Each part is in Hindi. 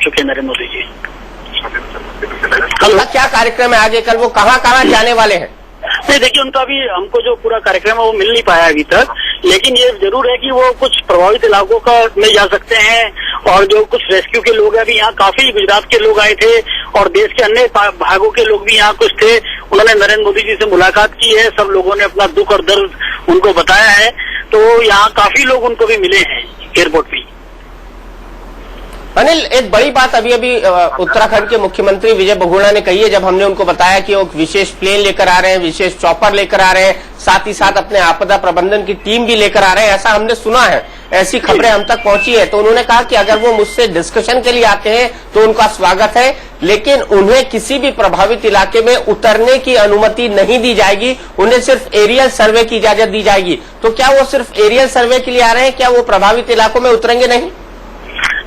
चुके हैं नरेंद्र मोदी जी। कल क्या कार्यक्रम है आगे, कल वो कहाँ जाने वाले हैं? नहीं, देखिए, उनका अभी हमको जो पूरा कार्यक्रम है वो मिल नहीं पाया अभी तक, लेकिन ये जरूर है कि वो कुछ प्रभावित इलाकों का में जा सकते हैं, और जो कुछ रेस्क्यू के लोग हैं, अभी यहाँ काफी गुजरात के लोग आए थे और देश के अन्य भागों के लोग भी यहाँ कुछ थे। उन्होंने नरेंद्र मोदी जी से मुलाकात की है, सब लोगों ने अपना दुख और दर्द उनको बताया है, तो यहाँ काफी लोग उनको भी मिले हैं एयरपोर्ट पे। अनिल, एक बड़ी बात अभी उत्तराखंड के मुख्यमंत्री विजय बहुगुणा ने कही है, जब हमने उनको बताया कि वो विशेष प्लेन लेकर आ रहे हैं, विशेष चॉपर लेकर आ रहे हैं, साथ ही साथ अपने आपदा प्रबंधन की टीम भी लेकर आ रहे हैं, ऐसा हमने सुना है, ऐसी खबरें हम तक पहुंची है। तो उन्होंने कहा कि अगर वो मुझसे डिस्कशन के लिए आते हैं तो उनका स्वागत है, लेकिन उन्हें किसी भी प्रभावित इलाके में उतरने की अनुमति नहीं दी जाएगी, उन्हें सिर्फ एरियल सर्वे की इजाजत दी जाएगी। तो क्या वो सिर्फ एरियल सर्वे के लिए आ रहे हैं, क्या वो प्रभावित इलाकों में उतरेंगे नहीं?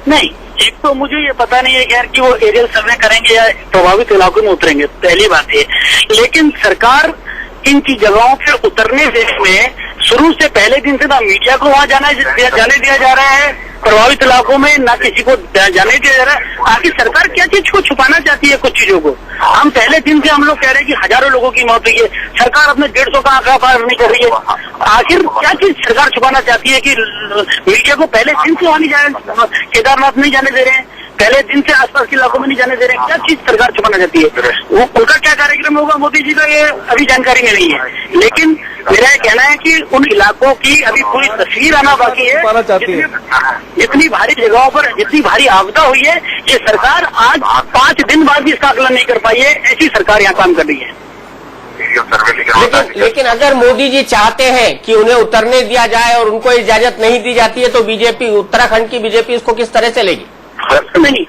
नहीं, एक तो मुझे ये पता नहीं है यार कि वो एरियल सर्वे करेंगे या प्रभावित इलाकों में उतरेंगे, पहली बात है। लेकिन सरकार इन की जगहों पे उतरने में शुरू से पहले दिन से ना मीडिया को वहाँ जाने दिया जा रहा है, प्रभावित इलाकों में ना किसी को जाने दिया जा रहा है। आखिर सरकार क्या चीज को छुपाना चाहती है कुछ चीजों को? हम पहले दिन से हम लोग कह रहे हैं कि हजारों लोगों की मौत हुई है, सरकार अपने 150 का आंकड़ा पार नहीं कर रही है। आखिर क्या चीज सरकार छुपाना चाहती है कि मीडिया को पहले दिन से वहाँ नहीं जाने, केदारनाथ नहीं जाने दे रहे हैं, पहले दिन से आसपास के इलाकों में नहीं जाने दे रहे हैं? क्या चीज सरकार छुपाना चाहती है? वो उनका क्या कार्यक्रम होगा मोदी जी का, ये अभी जानकारी में नहीं है। लेकिन मेरा ये कहना है कि उन इलाकों की अभी पूरी तस्वीर आना बाकी है। जितनी भारी जगहों पर जितनी भारी आपदा हुई है, ये सरकार आज 5 दिन बाद भी इसका आकलन नहीं कर पाई है, ऐसी सरकार यहाँ काम कर रही है। लेकिन अगर मोदी जी चाहते हैं कि उन्हें उतरने दिया जाए और उनको इजाजत नहीं दी जाती है, तो बीजेपी, उत्तराखंड की बीजेपी इसको किस तरह चलेगी? नहीं,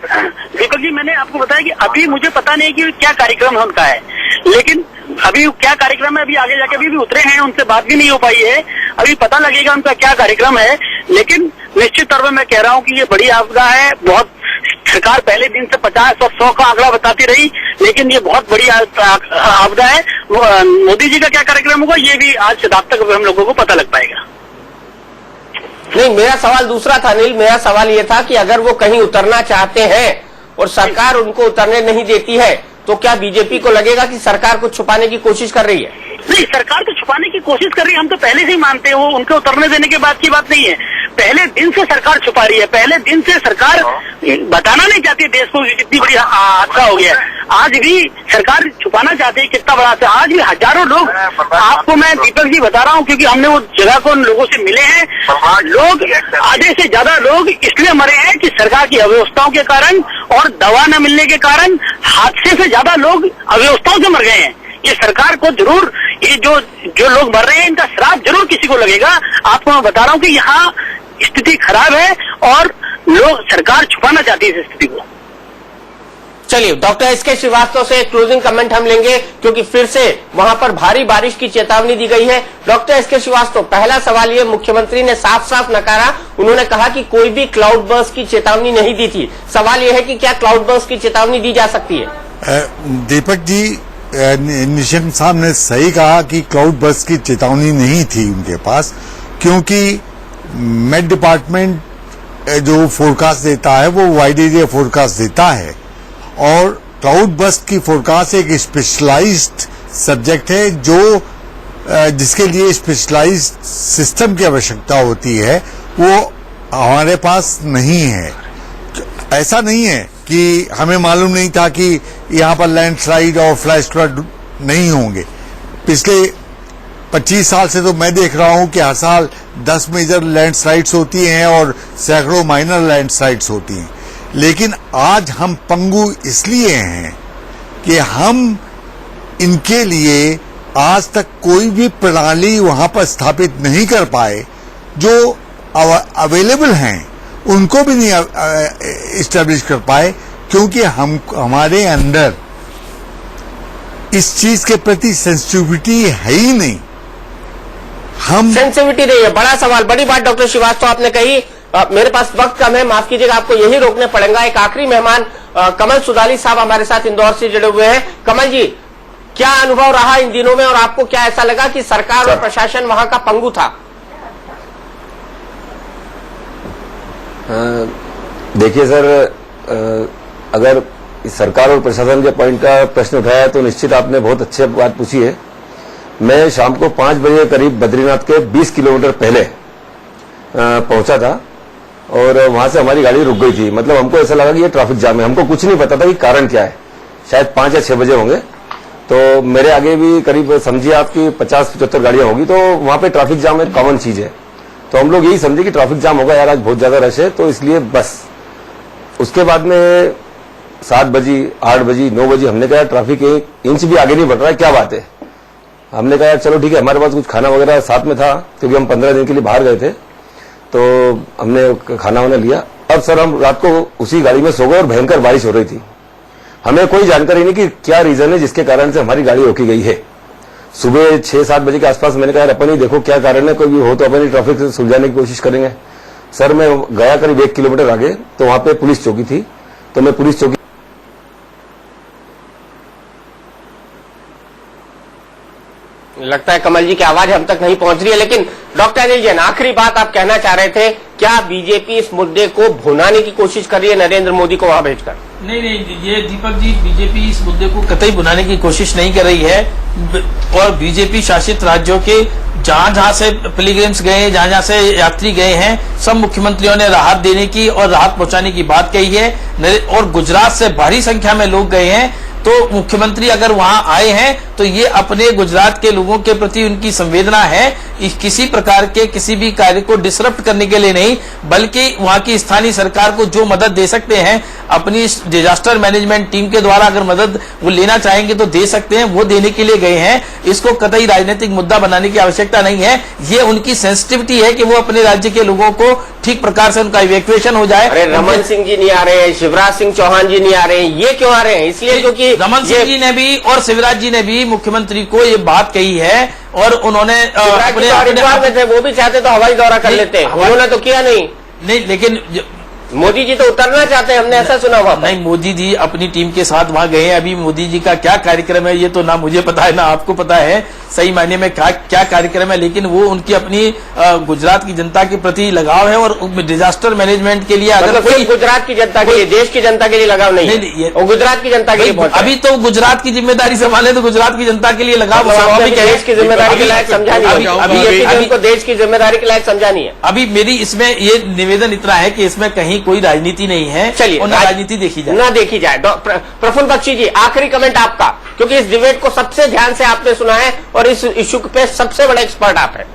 दीपक जी, मैंने आपको बताया कि अभी मुझे पता नहीं कि क्या कार्यक्रम उनका है, लेकिन अभी क्या कार्यक्रम है, अभी आगे जाके अभी भी उतरे हैं, उनसे बात भी नहीं हो पाई है, अभी पता लगेगा उनका क्या कार्यक्रम है। लेकिन निश्चित तौर पर मैं कह रहा हूँ कि ये बड़ी आपदा है। बहुत सरकार पहले दिन से 50 और 100 का आंकड़ा बताती रही, लेकिन ये बहुत बड़ी आपदा है। मोदी जी का क्या कार्यक्रम होगा, ये भी आज रात तक हम लोगों को पता लग पाएगा। नहीं, मेरा सवाल दूसरा था अनिल, मेरा सवाल ये था कि अगर वो कहीं उतरना चाहते हैं और सरकार उनको उतरने नहीं देती है, तो क्या बीजेपी को लगेगा कि सरकार कुछ छुपाने की कोशिश कर रही है? नहीं, सरकार तो छुपाने की कोशिश कर रही है, हम तो पहले से ही मानते हैं, वो उनके उतरने देने के बाद की बात नहीं है। पहले दिन से सरकार छुपा रही है, पहले दिन से सरकार बताना नहीं चाहती देश को कितनी बड़ी हादसा हो गया है। आज भी सरकार छुपाना चाहती है कितना बड़ा हादसा। आज भी हजारों लोग, आपको मैं दीपक जी बता रहा हूँ, क्योंकि हमने वो जगह को उन लोगों से मिले हैं, लोग आधे से ज्यादा लोग इसलिए मरे हैं कि सरकार की अव्यवस्थाओं के कारण और दवा न मिलने के कारण हादसे से ज्यादा लोग अव्यवस्थाओं से मर गए हैं। ये सरकार को जरूर, ये जो लोग मर रहे हैं, इनका श्राप जरूर किसी को लगेगा। आपको मैं बता रहा हूँ कि यहाँ स्थिति खराब है और लोग, सरकार छुपाना चाहती है इस स्थिति को। चलिए, डॉक्टर एसके श्रीवास्तव से क्लोजिंग कमेंट हम लेंगे, क्योंकि फिर से वहां पर भारी बारिश की चेतावनी दी गई है। डॉक्टर एसके श्रीवास्तव, पहला सवाल ये, मुख्यमंत्री ने साफ साफ नकारा, उन्होंने कहा कि कोई भी क्लाउड बर्स्ट की चेतावनी नहीं दी थी। सवाल ये है कि क्या क्लाउड बर्स्ट की चेतावनी दी जा सकती है? दीपक जी, निशंक साहब ने सही कहा कि क्लाउड बर्स्ट की चेतावनी नहीं थी उनके पास, क्योंकि मेट डिपार्टमेंट जो फोरकास्ट देता है वो वाइड एरिया फोरकास्ट देता है, और क्लाउड बर्स्ट की फोरकास्ट एक स्पेशलाइज्ड सब्जेक्ट है जो जिसके लिए स्पेशलाइज्ड सिस्टम की आवश्यकता होती है, वो हमारे पास नहीं है। ऐसा नहीं है कि हमें मालूम नहीं था कि यहाँ पर लैंडस्लाइड और फ्लैश फ्लड नहीं होंगे। पिछले 25 साल से तो मैं देख रहा हूँ कि हर साल 10 मेजर लैंडस्लाइड्स होती हैं और सैकड़ों माइनर लैंडस्लाइड्स होती हैं। लेकिन आज हम पंगु इसलिए हैं कि हम इनके लिए आज तक कोई भी प्रणाली वहां पर स्थापित नहीं कर पाए, जो अवेलेबल हैं उनको भी नहीं इस्टेब्लिश कर पाए, क्योंकि हमारे अंदर इस चीज के प्रति सेंसिटिविटी है ही नहीं। हम सेंसिटिविटी नहीं है, बड़ा सवाल, बड़ी बात डॉक्टर श्रीवास्तव आपने कही। मेरे पास वक्त कम है, माफ कीजिएगा, आपको यही रोकने पड़ेगा। एक आखिरी मेहमान कमल सुदाली साहब हमारे साथ इंदौर से जुड़े हुए हैं। कमल जी, क्या अनुभव रहा इन दिनों में और आपको क्या ऐसा लगा कि सरकार और प्रशासन वहां का पंगु था? देखिए सर, अगर सरकार और प्रशासन के पॉइंट का प्रश्न उठाया तो निश्चित आपने बहुत अच्छी बात पूछी है। मैं शाम को 5 बजे करीब बद्रीनाथ के 20 किलोमीटर पहले पहुंचा था और वहां से हमारी गाड़ी रुक गई थी। मतलब हमको ऐसा लगा कि ये ट्रैफिक जाम है। हमको कुछ नहीं पता था कि कारण क्या है। शायद 5 या 6 बजे होंगे। तो मेरे आगे भी करीब समझिए आपकी 50-75 गाड़ियां होगी। तो वहां पे ट्रैफिक जाम एक कॉमन चीज है। तो हम लोग यही समझे कि ट्रैफिक जाम होगा यार, आज बहुत ज्यादा रश है, तो इसलिए बस। उसके बाद में 7 बजे, 8 बजे, 9 बजे हमने कहा ट्रैफिक 1 इंच भी आगे नहीं बढ़ रहा है, क्या बात है। हमने कहा यार चलो ठीक है, हमारे पास कुछ खाना वगैरह साथ में था क्योंकि हम 15 दिन के लिए बाहर गए थे, तो हमने खाना वाना लिया। अब सर हम रात को उसी गाड़ी में सो गए और भयंकर बारिश हो रही थी। हमें कोई जानकारी नहीं कि क्या रीजन है जिसके कारण से हमारी गाड़ी रोकी गई है। सुबह 6-7 बजे के आसपास मैंने कहा अपन ही देखो क्या कारण है, कोई भी हो तो अपन ही ट्रैफिक से सुलझाने की कोशिश करेंगे। सर मैं गया करीब 1 किलोमीटर आगे, तो वहां पे पुलिस चौकी थी, तो मैं पुलिस चौकी लगता है कमल जी की आवाज हम तक नहीं पहुंच रही है। लेकिन डॉक्टर अनिल जैन, आखिरी बात आप कहना चाह रहे थे, क्या बीजेपी इस मुद्दे को भुनाने की कोशिश कर रही है नरेंद्र मोदी को वहां भेजकर? नहीं, ये दीपक जी, बीजेपी इस मुद्दे को कतई भुनाने की कोशिश नहीं कर रही है। और बीजेपी शासित राज्यों के जहां से पिलग्रिम्स गए, जहां से यात्री गए हैं, सब मुख्यमंत्रियों ने राहत देने की और राहत पहुंचाने की बात कही है। और गुजरात से भारी संख्या में लोग गए हैं, तो मुख्यमंत्री अगर वहां आए हैं तो ये अपने गुजरात के लोगों के प्रति उनकी संवेदना है। किसी प्रकार के किसी भी कार्य को डिसरप्ट करने के लिए नहीं, बल्कि वहां की स्थानीय सरकार को जो मदद दे सकते हैं अपनी डिजास्टर मैनेजमेंट टीम के द्वारा, अगर मदद वो लेना चाहेंगे तो दे सकते हैं, वो देने के लिए गए हैं। इसको कतई राजनीतिक मुद्दा बनाने की आवश्यकता नहीं है। ये उनकी सेंसिटिविटी है कि वो अपने राज्य के लोगों को ठीक प्रकार से उनका इवैक्यूएशन हो जाए। अरे रमन सिंह जी नहीं आ रहे हैं, शिवराज सिंह चौहान जी नहीं आ रहे हैं, ये क्यों आ रहे हैं? इसलिए क्योंकि रमन सिंह जी ने भी और शिवराज जी ने भी मुख्यमंत्री को ये बात कही है और उन्होंने हरिद्वार में थे, वो भी चाहते तो हवाई दौरा कर लेते, उन्होंने तो किया नहीं। लेकिन मोदी जी तो उतरना चाहते हैं, हमने ऐसा सुना हुआ। नहीं, मोदी जी अपनी टीम के साथ वहां गए हैं। अभी मोदी जी का क्या कार्यक्रम है ये तो ना मुझे पता है ना आपको पता है सही मायने में क्या कार्यक्रम है। लेकिन वो उनकी अपनी गुजरात की जनता के प्रति लगाव है और डिजास्टर मैनेजमेंट के लिए अगर कोई गुजरात की जनता के लिए, देश की जनता के लिए लगाव नहीं है, और गुजरात की जनता के लिए अभी तो गुजरात की जिम्मेदारी संभाले तो गुजरात की जनता के लिए लगाव देश की जिम्मेदारी के लायक समझा नहीं है। अभी को देश की जिम्मेदारी के लायक समझा नहीं है। अभी मेरी इसमें ये निवेदन इतना है कि इसमें कहीं कोई राजनीति नहीं है। चलिए राजनीति देखी जाए, ना देखी जाए। प्रफुल्ल बख्शी जी, आखिरी कमेंट आपका, क्योंकि इस डिबेट को सबसे ध्यान से आपने सुना है और इस इशू पे सबसे बड़ा एक्सपर्ट आप हैं।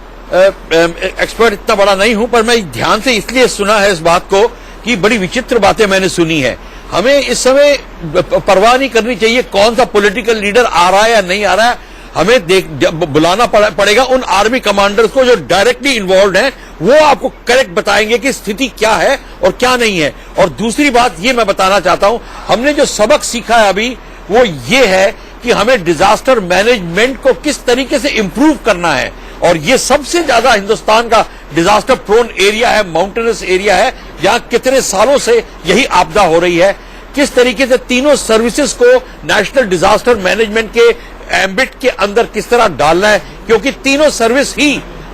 एक्सपर्ट इतना बड़ा नहीं हूं, पर मैं ध्यान से इसलिए सुना है इस बात को कि बड़ी विचित्र बातें मैंने सुनी है। हमें इस समय परवाह नहीं करनी चाहिए कौन सा पॉलिटिकल लीडर आ रहा है या नहीं आ रहा है। हमें बुलाना पड़ेगा उन आर्मी कमांडर्स को जो डायरेक्टली इन्वॉल्व हैं, वो आपको करेक्ट बताएंगे कि स्थिति क्या है और क्या नहीं है। और दूसरी बात ये मैं बताना चाहता हूं, हमने जो सबक सीखा है अभी वो ये है कि हमें डिजास्टर मैनेजमेंट को किस तरीके से इंप्रूव करना है। और ये सबसे ज्यादा हिंदुस्तान का डिजास्टर प्रोन एरिया है, माउंटेनस एरिया है, जहां कितने सालों से यही आपदा हो रही है। किस तरीके से तीनों सर्विसेज को नेशनल डिजास्टर मैनेजमेंट के एम्बिट के अंदर किस तरह डालना है, क्योंकि तीनों सर्विस ही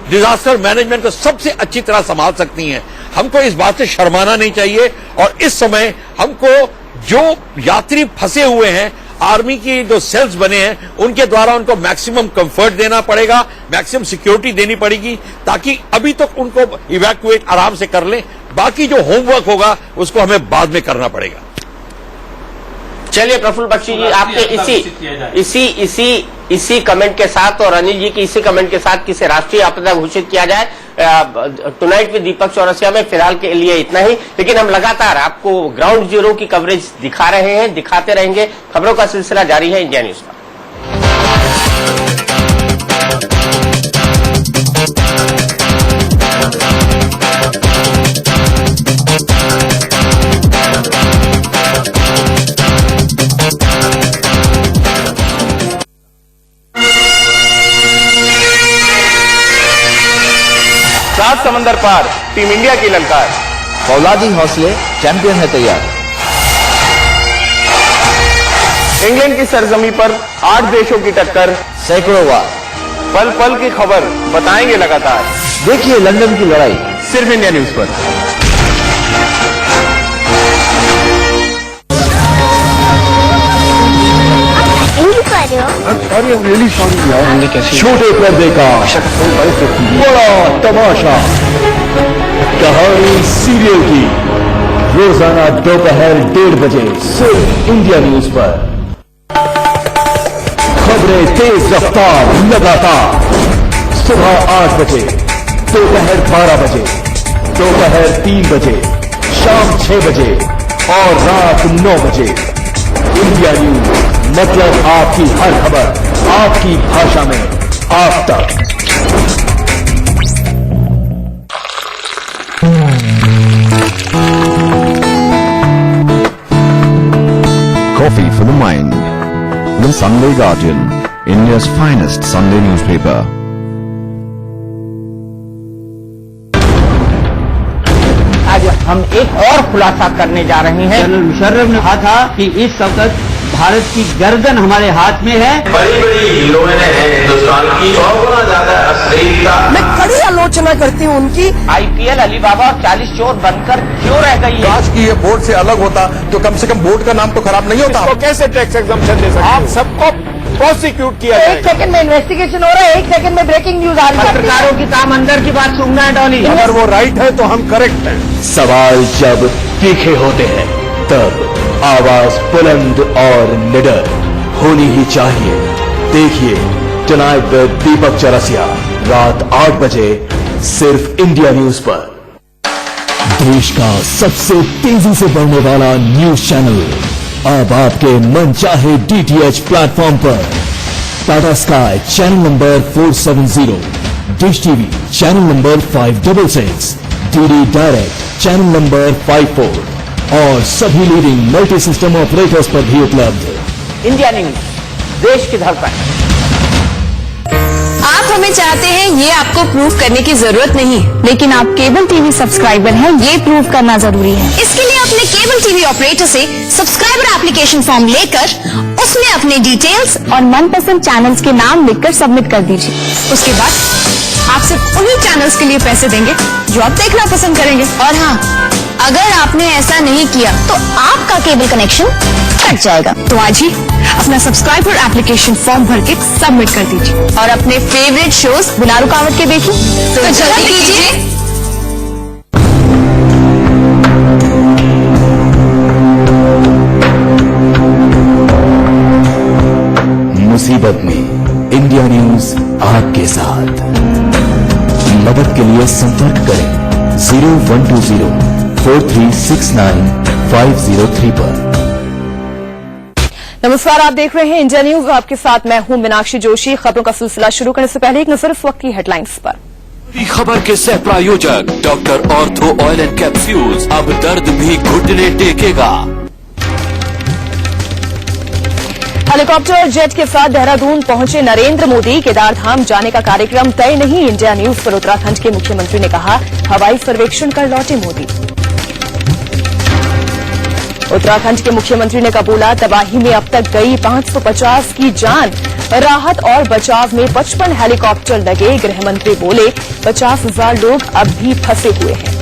डिजास्टर मैनेजमेंट को सबसे अच्छी तरह संभाल सकती हैं। हमको इस बात से शर्माना नहीं चाहिए। और इस समय हमको जो यात्री फंसे हुए हैं, आर्मी की जो सेल्स बने हैं, उनके द्वारा उनको मैक्सिमम कंफर्ट देना पड़ेगा, मैक्सिमम सिक्योरिटी देनी पड़ेगी, ताकि अभी तक उनको इवैक्यूएट आराम से कर लें। बाकी जो होमवर्क होगा उसको हमें बाद में करना पड़ेगा। चलिए प्रफुल्ल बख्शी जी, आपके इसी कमेंट के साथ और अनिल जी की इसी कमेंट के साथ किसे राष्ट्रीय आपदा घोषित किया जाए टुनाइट विद दीपक चौरसिया में फिलहाल के लिए इतना ही। लेकिन हम लगातार आपको ग्राउंड जीरो की कवरेज दिखा रहे हैं, दिखाते रहेंगे। खबरों का सिलसिला जारी है इंडिया न्यूज का। सात समंदर पार टीम इंडिया की ललकार, फौलादी हौसले चैंपियन है तैयार। इंग्लैंड की सरजमी पर 8 देशों की टक्कर, सैकड़ों वार, पल पल की खबर बताएंगे लगातार। देखिए लंदन की लड़ाई सिर्फ इंडिया न्यूज पर। छोटे पर्दे का बड़ा तमाशा, कहानी सीरियल की, रोजाना दोपहर 1:30 बजे सिर्फ इंडिया न्यूज पर। खबरें तेज रफ्तार लगातार, सुबह 8 बजे, दोपहर 12 बजे, दोपहर 3 बजे, शाम 6 बजे और रात 9 बजे। इंडिया न्यूज मतलब आपकी हर खबर आपकी भाषा में आप तक। Coffee for the mind. The Sunday Guardian, India's finest Sunday newspaper. आज हम एक और खुलासा करने जा रहे हैं। जनरल मुशर्रफ ने कहा था कि इस वक्त भारत की गर्दन हमारे हाथ में है। बड़ी बड़ी हीरोइनें हैं हिंदुस्तान की, 100 गुना ज्यादा अश्लीलता। मैं कड़ी आलोचना करती हूँ उनकी। IPL अलीबाबा और 40 चोर बनकर क्यों रह गई है? काश की ये बोर्ड से अलग होता तो कम से कम बोर्ड का नाम तो खराब नहीं होता। तो कैसे टैक्स एग्जम्पशन दे सकते? आप सबको प्रोसिक्यूट किया एक सेकंड में इन्वेस्टिगेशन हो रहा है, 1 सेकंड में ब्रेकिंग न्यूज आ रही है। पत्रकारों की काम अंदर की बात सुनना है डॉली। अगर वो राइट है तो हम करेक्ट हैं। सवाल जब तीखे होते हैं तब आवाज बुलंद और निडर होनी ही चाहिए। देखिए टुनाइट विद दीपक चौरसिया रात 8 बजे सिर्फ इंडिया न्यूज पर। देश का सबसे तेजी से बढ़ने वाला न्यूज चैनल अब आपके मनचाहे DTH प्लेटफॉर्म पर। Tata sky channel number 470, dish TV channel number 566, DD direct channel number 54 और सभी लीडिंग मल्टी सिस्टम ऑपरेटर्स पर भी उपलब्ध। इंडिया न्यूज, देश की धड़कन। आप हमें चाहते हैं ये आपको प्रूव करने की जरूरत नहीं, लेकिन आप केबल टीवी सब्सक्राइबर हैं, ये प्रूव करना जरूरी है। इसके लिए अपने केबल टीवी ऑपरेटर से सब्सक्राइबर एप्लीकेशन फॉर्म लेकर उसमें अपने डिटेल्स और मनपसंद चैनल्स के नाम लिखकर सबमिट कर दीजिए। उसके बाद आप सिर्फ उन्हीं चैनल्स के लिए पैसे देंगे जो आप देखना पसंद करेंगे। और हाँ, अगर आपने ऐसा नहीं किया तो आपका केबल कनेक्शन कट जाएगा। तो आज ही अपना सब्सक्राइबर एप्लीकेशन फॉर्म भर के सबमिट कर दीजिए और अपने फेवरेट शोज बिना रुकावट के देखिए। तो जल्दी कीजिए। मुसीबत में इंडिया न्यूज आपके साथ। मदद के लिए संपर्क करें 0120 4369 503 पर। नमस्कार, आप देख रहे हैं इंडिया न्यूज। आपके साथ मैं हूं मीनाक्षी जोशी। खबरों का सिलसिला शुरू करने से पहले एक नजर इस वक्त की हेडलाइंस पर। खबर के सह प्रायोजक doctor ortho oil and capsules, अब दर्द भी घुटने टेकेगा। हेलीकॉप्टर जेट के साथ देहरादून पहुंचे नरेंद्र मोदी। केदारधाम जाने का कार्यक्रम तय नहीं। इंडिया न्यूज पर उत्तराखंड के मुख्यमंत्री ने कहा, हवाई सर्वेक्षण कर लौटे मोदी। उत्तराखंड के मुख्यमंत्री ने कबूला, तबाही में अब तक गई 550 की जान। राहत और बचाव में 55 हेलीकॉप्टर लगे। गृहमंत्री बोले, 50,000 लोग अब भी फंसे हुए हैं।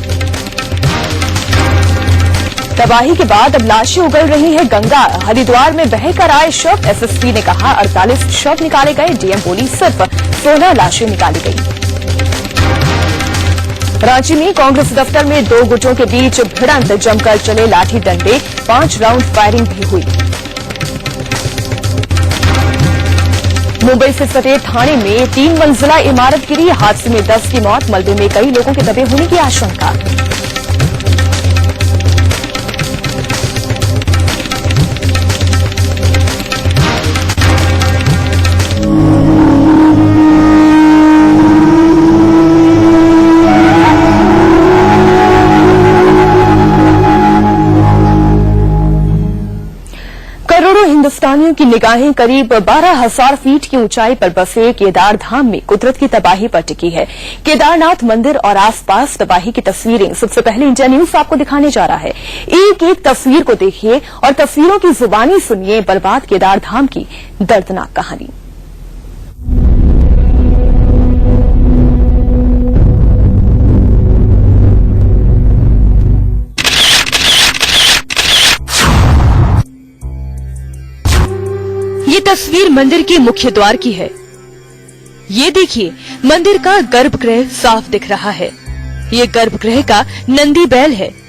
तबाही के बाद अब लाशें उगल रही है गंगा। हरिद्वार में बहकर आए शव। एसएसपी ने कहा, 48 शव निकाले गए। डीएम बोली, सिर्फ 16 लाशें निकाली गई। रांची में कांग्रेस दफ्तर में 2 गुटों के बीच भिड़ंत, जमकर चले लाठी डंडे। 5 राउंड फायरिंग भी हुई। मुंबई से सटे थाने में 3 मंजिला इमारत गिरी। हादसे में 10 की मौत। मलबे में कई लोगों के दबे होने की आशंका। हिंदुस्तानियों की निगाहें करीब 12,000 फीट की ऊंचाई पर बसे केदारधाम में कुदरत की तबाही पर टिकी है। केदारनाथ मंदिर और आसपास तबाही की तस्वीरें सबसे पहले इंडिया न्यूज आपको दिखाने जा रहा है। एक एक तस्वीर को देखिए और तस्वीरों की जुबानी सुनिए बर्बाद केदारधाम की दर्दनाक कहानी। ये तस्वीर मंदिर के मुख्य द्वार की है। ये देखिए, मंदिर का गर्भगृह साफ दिख रहा है। ये गर्भगृह का नंदी बैल है।